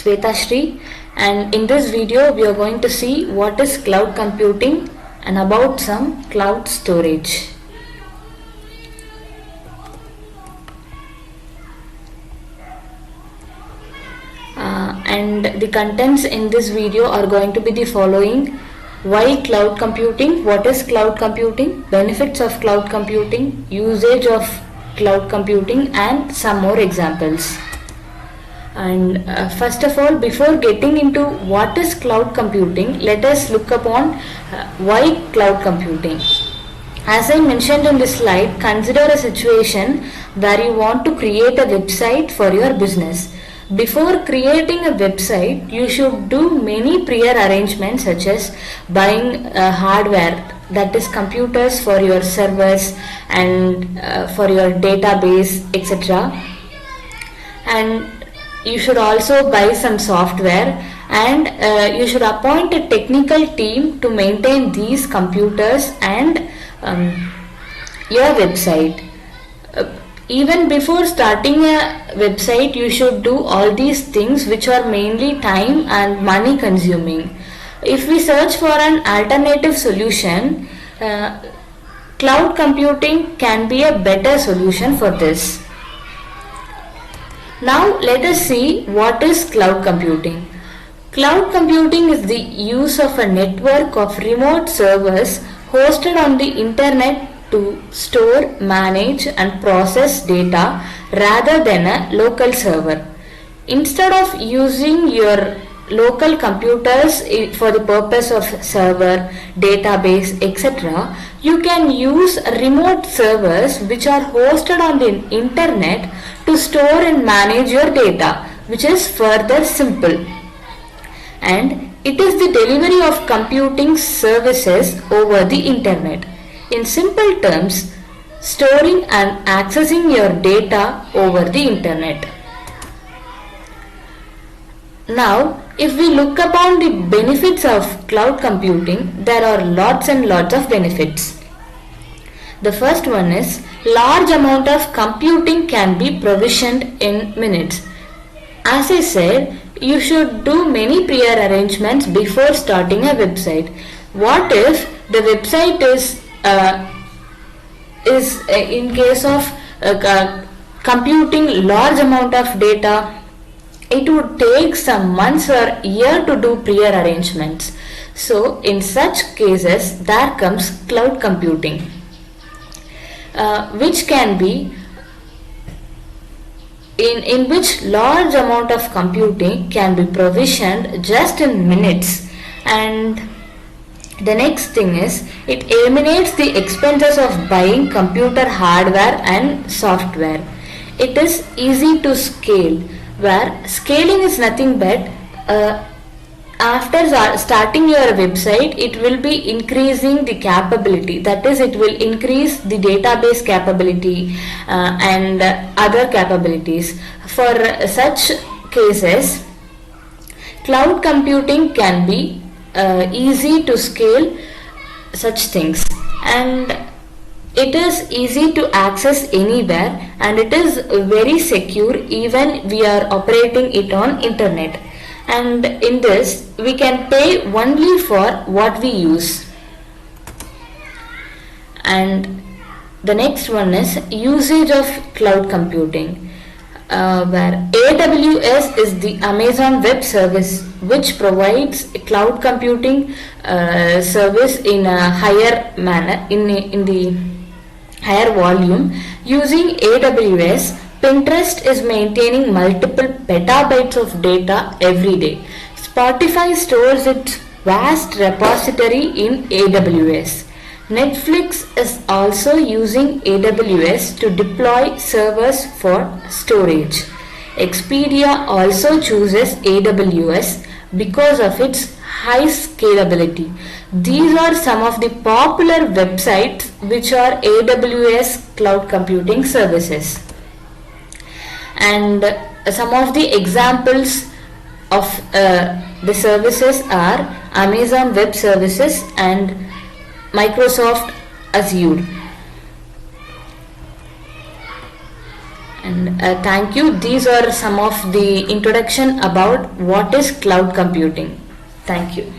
Sweta Shri, and in this video we are going to see what is cloud computing and about some cloud storage. And the contents in this video are going to be the following: why cloud computing, what is cloud computing, benefits of cloud computing, usage of cloud computing, and some more examples. And first of all, before getting into what is cloud computing, let us look upon why cloud computing. As I mentioned in this slide, consider a situation where you want to create a website for your business. Before creating a website, you should do many prior arrangements such as buying hardware, that is computers for your servers and for your database, etc. And you should also buy some software, and you should appoint a technical team to maintain these computers and your website. Even before starting a website, you should do all these things, which are mainly time and money consuming. If we search for an alternative solution, cloud computing can be a better solution for this. Now let us see what is cloud computing. Cloud computing is the use of a network of remote servers hosted on the internet to store, manage and process data rather than a local server. Instead of using your local computers for the purpose of server, database, etc., you can use remote servers which are hosted on the internet to store and manage your data, which is further simple. And it is the delivery of computing services over the internet. In simple terms, storing and accessing your data over the internet. Now, if we look upon the benefits of cloud computing, there are lots and lots of benefits. The first one is large amount of computing can be provisioned in minutes. As I said, you should do many prior arrangements before starting a website. What if the website is in case of computing large amount of data? It would take some months or year to do prior arrangements. So in such cases, there comes cloud computing, which can be in which large amount of computing can be provisioned just in minutes. And the next thing is, it eliminates the expenses of buying computer hardware and software. It is easy to scale, where scaling is nothing but after starting your website, it will be increasing the capability, that is, it will increase the database capability and other capabilities. For such cases, cloud computing can be easy to scale such things, and it is easy to access anywhere, and it is very secure even we are operating it on internet. And in this, we can pay only for what we use. And the next one is usage of cloud computing, where AWS is the Amazon Web Service, which provides cloud computing service in a higher manner, in the higher volume. Using AWS, Pinterest is maintaining multiple petabytes of data every day. Spotify stores its vast repository in AWS. Netflix is also using AWS to deploy servers for storage. Expedia also chooses AWS because of its high scalability. These are some of the popular websites which are AWS cloud computing services. And some of the examples of the services are Amazon Web Services and Microsoft Azure. And thank you. These are some of the introduction about what is cloud computing. Thank you.